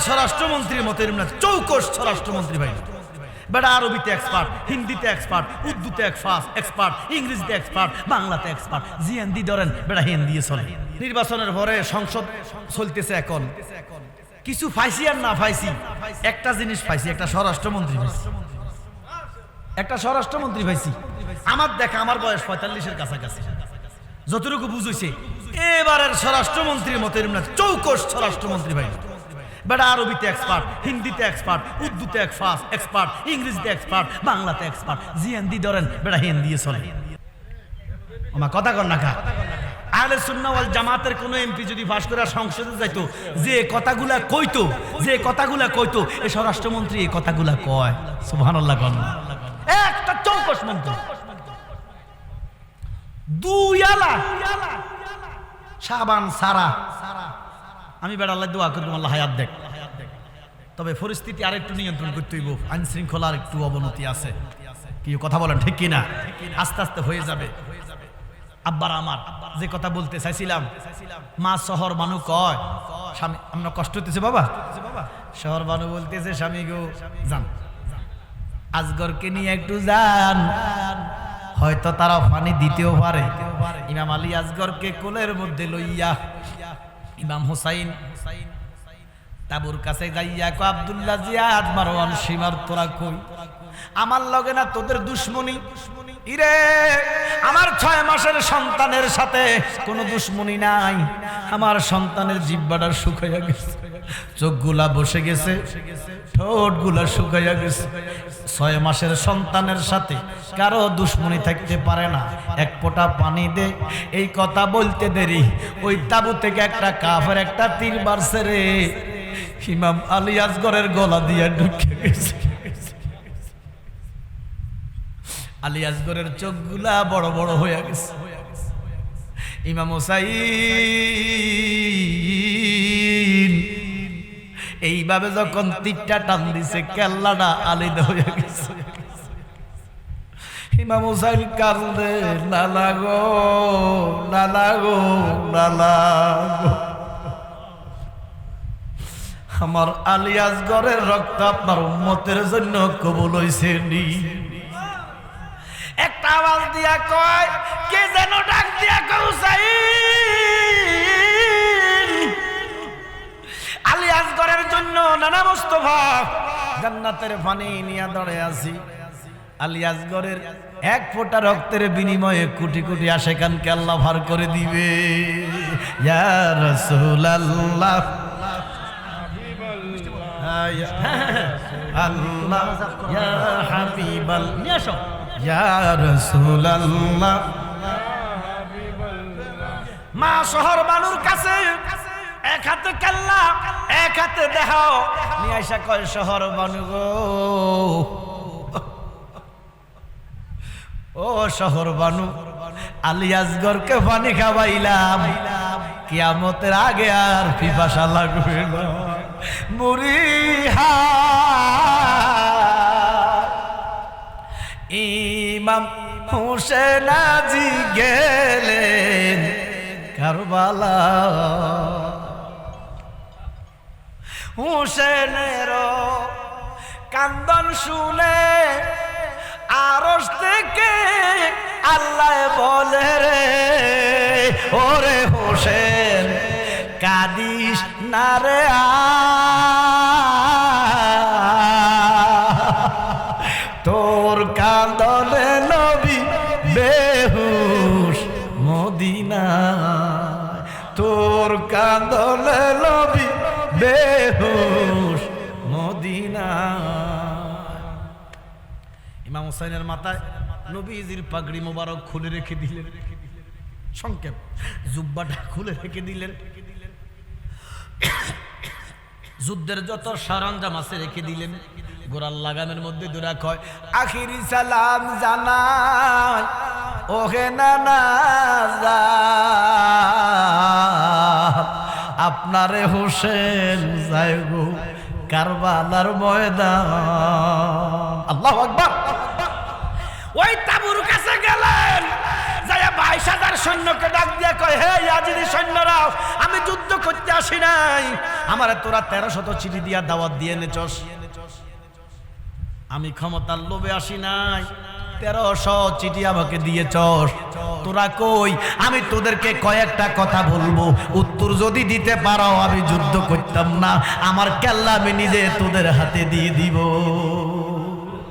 স্বরাষ্ট্রমন্ত্রীর মতো এরকম না, চৌকস স্বরাষ্ট্রমন্ত্রী ভাই। বেটা আরবিতে এক্সপার্ট, হিন্দিতে এক্সপার্ট, উর্দুতে এক্সপার্ট, ইংরেজিতে এক্সপার্ট, বাংলাতে এক্সপার্ট, জিএনডি ধরেন বেটা হিন্দি চলে। নির্বাচনের পরে সংসদ চলতেছে, এখন কিছু ফাইসি আর না ফাইসি একটা জিনিস পাইছি, একটা স্বরাষ্ট্রমন্ত্রী পাইছি, একটা স্বরাষ্ট্রমন্ত্রী পাইছি। আমার দেখা, আমার বয়স 45-এর কাছাকাছি, যতটুকু বুঝেছে এবারের স্বরাষ্ট্রমন্ত্রীর মতো এরকম না, চৌকস স্বরাষ্ট্রমন্ত্রী ভাই। বেটা আরবিতে এক্সপার্ট, হিন্দিতে এক্সপার্ট, উর্দুতে এক্সপার্ট, ইংরেজিতে এক্সপার্ট, বাংলাতে এক্সপার্ট, জিএনডি ধরেন বেটা হিন্দি চলে। আমার কথা কর না কা। আহলে সুন্নাহ ওয়াল জামাতের কোন এমপি যদি পাস করে সংসদে যাইতো, যে কথাগুলা কইতো এই স্বরাষ্ট্রমন্ত্রী এই কথাগুলা কয়। সুবহানাল্লাহ। একটা চৌকস মন্ত্রী, দুই আলা সাবান সারা। আমি বেড়া আল্লাহ দোয়া করব আল্লাহ হায়াত দেখ। তবে পরিস্থিতি আরেকটু নিয়ন্ত্রণ করতে হইব, আইন শৃঙ্খলার একটু অবনতি আছে। কি কথা বলেন ঠিক কিনা? আস্তে আস্তে হয়ে যাবে। আব্বার আমার যে কথা বলতে চাইছিলাম, মা শহর বানু কয় স্বামী, আমরা কষ্ট হতেছে বাবা, শহর বানু বলতেছে স্বামী গো যান, আজগরকে নিয়ে একটু যান, হয়তো তারা পানি দিতেও পারে। ইমাম আলী আসগরকে কোলের মধ্যে লইয়া ইমাম হুসাইন তাবুর কাছে যাইয়া কো আব্দুল্লাহ জিয়াদ মারওয়ান সীমার তোরা কই, আমার লগে না তোদের দুশ্মনী? ইরে আমার 6 মাসের সন্তানের সাথে কোনো দুশ্মনী নাই, আমার সন্তানের জিহ্বাটা শুকাইয়া গেছে, চোখগুলা বসে গেছে, ঠোঁটগুলা শুকাইয়া গেছে। 6 মাসের সন্তানের সাথে কারো দুশ্মনী থাকতে পারে না, এক ফোঁটা পানি দে। এই কথা বলতে দেরি ওই তাবু থেকে একটা কাফের একটা তীর মারছে রে, ইমাম আলী আসগরের গলা দিয়া ঢুকে গেছে। আলী আসগরের চোখগুলা বড় বড় হয়ে গেছে। ইমাম হুসাইন এইভাবে যখন তীরটা টান দিছে, কেল্লাটা আলিদা হয়ে গেছে। ইমাম হুসাইন কাঁদে, নানা গো নানা গো নানা গো, আমার আলী আসগরের রক্ত আপনার উম্মতের জন্য কবুল হইছে নি। একটা আওয়াজ দিয়া কয়, কে যেন ডাক দিয়া কয় হুসাইন, আলী আসগরের জন্য নানা মুস্তাফা জান্নাতের পানি নিয়ে দাঁড়িয়ে আছি। আলী আসগরের এক ফোঁটা রক্তের বিনিময়ে কোটি কোটি আশিকানকে আল্লাহ ভার করে দিবে। ইয়া রাসূলুল্লাহ আল্লাহ ইয়া হাবিবাল্লাহ, নিয়ে আসো ইয়া রাসূলুল্লাহ। মা শহর বানুর কাছে এক হাতে কাল্লা এক হাতে দেহ নিয়ে আসা কয়, শহর বানু গো, ও শহর বানু, আলী আসগরকে পানি খাওয়াইলাম, কিয়ামতের আগে আর পিপাসা লাগবে না। মুরিহা ইমাম হুসেন আজি গেলেন কারবালা, হুসেনের কান্দন শুনে আরশ থেকে আল্লাহ বলে রে, ওরে হোসেন কাদিস না রে, তোর কান্দনে নবী বেহুশ মদিনায়, তোর কান্দনে নবী বেহুশ মদিনায়। ইমাম হুসাইনের মাথায় নবীজির পাগড়ি মোবারক খুলে রেখে দিলেন, সংক্ষেপ জুব্বাটা খুলে রেখে দিলেন, যুদ্ধের যত সরঞ্জাম আছে রেখে দিলেন, গোড়ার লাগামের মধ্যে দুরা কয়, আখিরি সালাম জানাই ওহে নানা আপনারে হোসেন যায় গো কারবালার ময়দান। আল্লাহু আকবার। ওই তাবুর কাছে গেলেন, যায় 22 10,000 সৈন্যকে ডাক দিয়ে কয়, হে ইয়াজিদি সৈন্যরা, আমি যুদ্ধ করতে আসি নাই, আমারে তোরা 1300 চিঠি দিয়া দাওয়াত দিয়ে এনেছস। আমি ক্ষমতার লোভে আসি নাই, 1300 চিঠি আমাকে দিয়েছস। তোরা কই? আমি তোদেরকে কয়েকটা কথা বলবো, উত্তর যদি দিতে পারো আমি যুদ্ধ করতাম না, আমার কেল্লা আমি নিজে তোদের হাতে দিয়ে দিব।